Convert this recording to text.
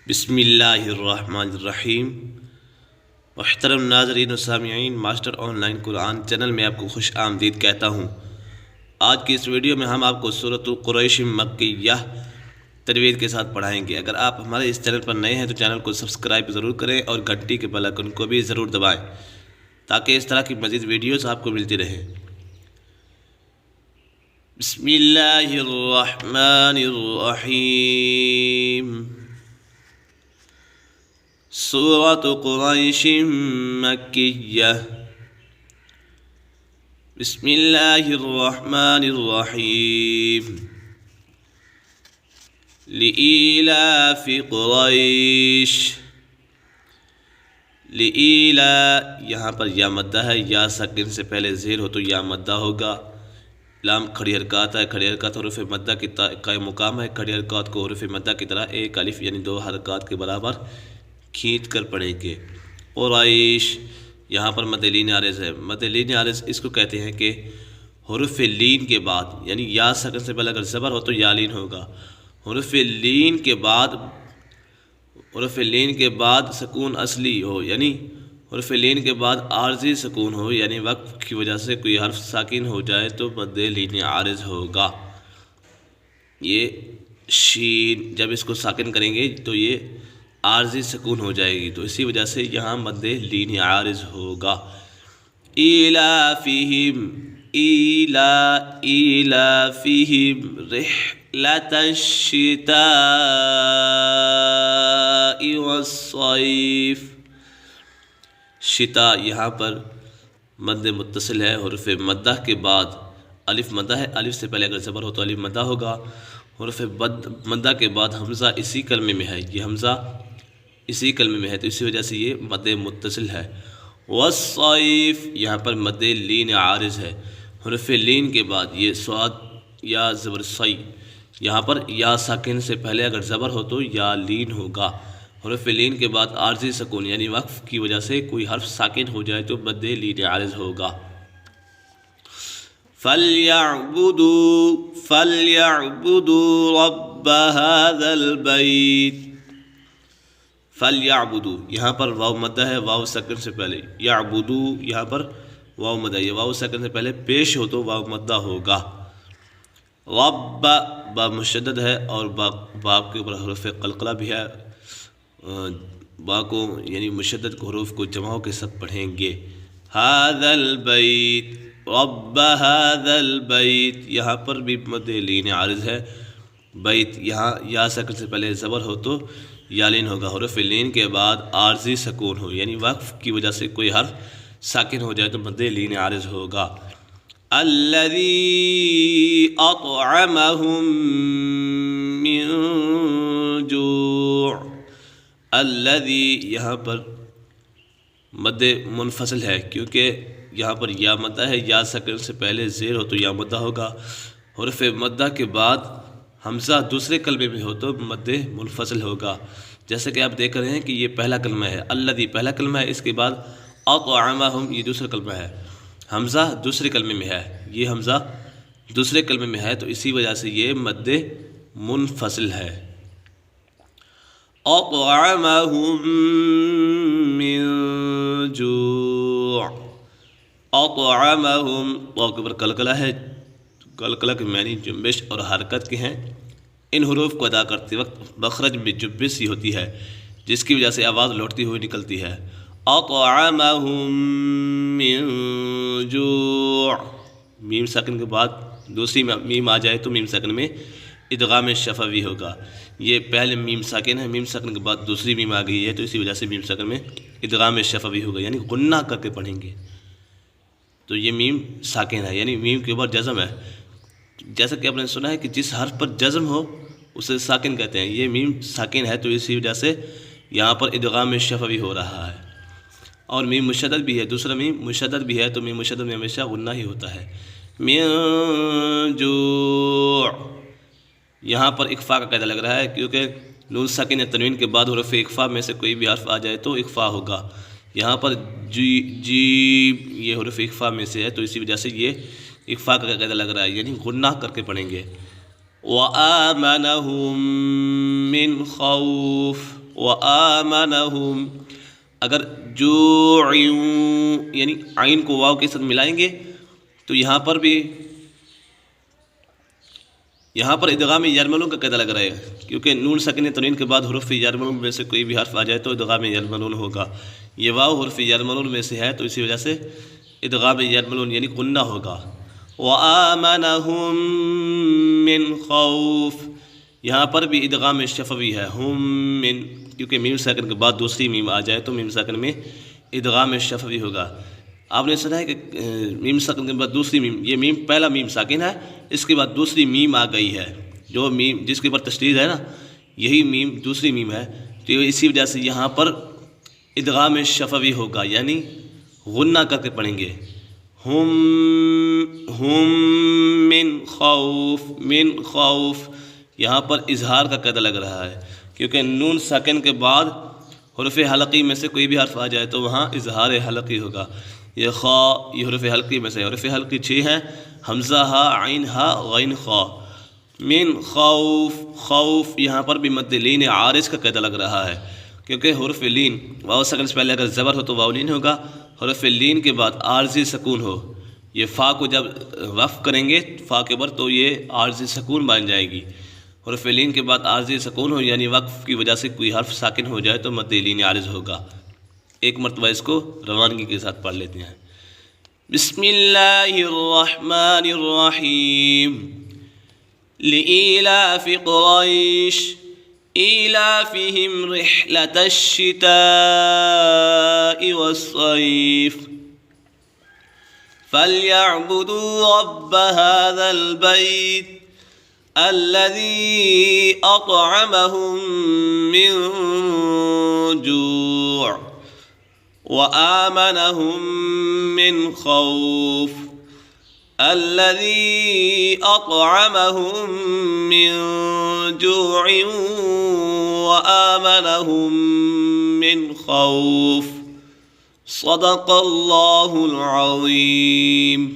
بسم اللہ الرحمن الرحیم۔ محترم ناظرین و سامعین، master on line Quran channel میں آپ کو خوش آمدید کہتا ہوں۔ آج کی اس ویڈیو میں ہم آپ کو سورۃ قریش مکیہ تجوید کے ساتھ پڑھائیں گے۔ اگر آپ ہمارے اس چینل پر نئے ہیں تو چینل کو سبسکرائب ضرور کریں اور گھنٹی کے بیل آئیکن کو بھی ضرور دبائیں تاکہ اس طرح کی مزید ویڈیوز آپ کو ملتی رہیں۔ بسم اللہ الرحمن الرحیم۔ سورۃ قریش مکیہ۔ بسم اللہ الرحمن الرحیم۔ لإیلاف قریش۔ لإیلا یہاں پر یا مدہ ہے، یا ساکن سے پہلے زیر ہو تو یا مدہ ہوگا۔ لام کھڑی حرکات ہے، کھڑی حرکات حروف مدہ کی قائم مقام ہے۔ کھڑی حرکات کو حروف مدہ کی طرح ایک الف یعنی دو حرکات کے برابر کھینچ کر پڑھیں گے۔ قریش یہاں پر مد لین عارض ہے۔ مد لین عارض اس کو کہتے ہیں کہ حروف لین کے بعد یعنی یا ساکن سے پہلے اگر زبر ہو تو یا لین ہوگا۔ حروف لین کے بعد سکون اصلی ہو یعنی حروف لین کے بعد عارضی سکون ہو یعنی وقف کی وجہ سے کوئی حرف ساکن ہو جائے تو مد لین عارض ہوگا۔ یہ شین جب اس کو ساکن کریں گے تو یہ عارضی سکون ہو جائے گی، تو اسی وجہ سے یہاں مد لین عارض ہوگا۔ ایلافہم ایلافہم رحلۃ الشتاء والصیف۔ شتاء یہاں پر مد متصل ہے، حروف مدہ کے بعد الف مدہ ہے، الف سے پہلے اگر زبر ہو تو الف مدہ ہوگا۔ حروف مدہ کے بعد حمزہ اسی کلمے میں ہے، یہ حمزہ اسی کلمے میں ہے تو اسی وجہ سے یہ مد متصل ہے۔ والصیف یہاں پر مد لین عارض ہے، حروف لین کے بعد یہ صاد یا زبر صی، یہاں پر یا ساکن سے پہلے اگر زبر ہو تو یا لین ہوگا۔ حروف لین کے بعد عارضی سکون یعنی وقف کی وجہ سے کوئی حرف ساکن ہو جائے تو مد لین عارض ہوگا۔ فَلْيَعْبُدُوا رَبَّ هَذَا الْبَيْتِ۔ فَلْيَعْبُدُوا یہاں پر واو مدہ ہے، واو ساکن سے پہلے، یعبدو یہاں پر واو مدہ ہے، یہ واو ساکن سے پہلے پیش ہو تو واو مدہ ہوگا۔ رب با مشدد ہے اور باب کے اوپر حروف قلقلہ بھی ہے، با کو یعنی مشدد حروف کو جماؤں کے ساتھ پڑھیں گے۔ هذا البیت رب هذا البیت یہاں پر بھی مد لین عارض ہے۔ بیت یہاں یا ساکن سے پہلے زبر ہو تو یا لین ہوگا، حروف لین کے بعد عارضی سکون ہو یعنی وقف کی وجہ سے کوئی حرف ساکن ہو جائے تو مد لین عارض ہوگا۔ الذی اطعمہم من جوع۔ الذی یہاں پر مد منفصل ہے کیونکہ یہاں پر یا مدہ ہے، یا ساکن سے پہلے زیر ہو تو یا مدہ ہوگا۔ حروف مدہ کے بعد حمزہ دوسرے کلمے میں ہو تو مد منفصل ہوگا، جیسے کہ آپ دیکھ رہے ہیں کہ یہ پہلا کلمہ ہے، الذی پہلا کلمہ ہے، اس کے بعد اطعمہم یہ دوسرا کلمہ ہے، حمزہ دوسرے کلمے میں ہے، یہ حمزہ دوسرے کلمے میں ہے تو اسی وجہ سے یہ مد منفصل ہے۔ اطعمہم من جوع۔ اطعمہم واو کے اوپر قلقلہ ہے، قلقلہ کے معنی جنبش اور حرکت کے ہیں۔ ان حروف کو ادا کرتے وقت مخرج میں جنبش سی ہوتی ہے جس کی وجہ سے آواز لوٹتی ہوئی نکلتی ہے۔ اطعمہم من جوع۔ میم ساکن کے بعد دوسری میم آ جائے تو میم ساکن میں ادغام شفوی ہوگا، یہ پہلے میم ساکن ہے، میم ساکن کے بعد دوسری میم آ گئی ہے تو اسی وجہ سے میم ساکن میں ادغام شفوی ہوگا یعنی غنہ کر کے پڑھیں گے تو یہ میم ساکن ہے یعنی میم کے اوپر جزم ہے، جیسا کہ آپ نے سنا ہے کہ جس حرف پر جزم ہو اسے ساکن کہتے ہیں، یہ میم ساکن ہے تو اسی وجہ سے یہاں پر ادغام شفوی ہو رہا ہے۔ اور میم مشدد بھی ہے، دوسرا میم مشدد بھی ہے تو میم مشدد میں ہمیشہ غنہ ہی ہوتا ہے۔ من جوع یہاں پر اخفاء کا قاعدہ لگ رہا ہے کیونکہ نون ساکن یا تنوین کے بعد حروف اخفاء میں سے کوئی بھی حرف آ جائے تو اخفاء ہوگا، یہاں پر جی یہ حروف اخفاء میں سے ہے تو اسی وجہ سے یہ اخفاء کا قاعدہ لگ رہا ہے یعنی غنہ کر کے پڑھیں گے۔ وَآمَنَهُم مِّنْ خَوْفٍ وآمنہم، اگر جوع یعنی عین کو واو کے ساتھ ملائیں گے تو یہاں پر ادغام یرملون کا قاعدہ لگ رہا ہے، کیونکہ نون ساکن تنوین کے بعد حروف یرملون میں سے کوئی بھی حرف آ جائے تو ادغام یرملون ہوگا۔ یہ واو حرف یرملون میں سے ہے تو اسی وجہ سے ادغام یرملون یعنی غنہ ہوگا۔ وآمنہم من خوف، یہاں پر بھی ادغام شفوی ہے، ہم من، کیونکہ میم ساکن کے بعد دوسری میم آ جائے تو میم ساکن میں ادغام شفوی ہوگا۔ آپ نے سنا ہے کہ میم ساکن کے بعد دوسری میم، یہ میم پہلا میم ساکن ہے، اس کے بعد دوسری میم آ گئی ہے، جو میم جس کے اوپر تشدید ہے نا، یہی میم دوسری میم ہے، تو اسی وجہ سے یہاں پر ادغام شفوی ہوگا، یعنی غنہ کر کے پڑھیں گے۔ ہم من خوف، یہاں پر اظہار کا قاعدہ لگ رہا ہے، کیونکہ نون ساکن کے بعد حرف حلقی میں سے کوئی بھی حرف آ جائے تو وہاں اظہار حلقی ہوگا۔ یہ خا، یہ حرف حلقی میں سے، حرف حلقی 6 ہیں، حمزہ ہا، عین ہا، غین خا۔ من خوف، یہاں پر بھی مد لین عارض کا قاعدہ لگ رہا ہے، کیونکہ حرف لین واو ساکن سے پہلے اگر زبر ہو تو واو لین ہوگا، حرف لین کے بعد عارضی سکون ہو، یہ فا کو جب وقف کریں گے فا کے اوپر تو یہ عارضی سکون بن جائے گی۔ حرف لین کے بعد عارضی سکون ہو یعنی وقف کی وجہ سے کوئی حرف ساکن ہو جائے تو مد لین عارض ہوگا۔ ایک مرتبہ اس کو روانگی کے ساتھ پڑھ لیتے ہیں۔ بسم اللہ الرحمن الرحیم۔ لإيلاف قریش إيلافهم رحلة الشتاء والصيف فليعبدوا رب هذا البيت الذي أطعمهم من جوع وآمنهم من خوف الذي أطعمهم من جوع وآمنهم من خوف۔ صدق اللہ العظیم۔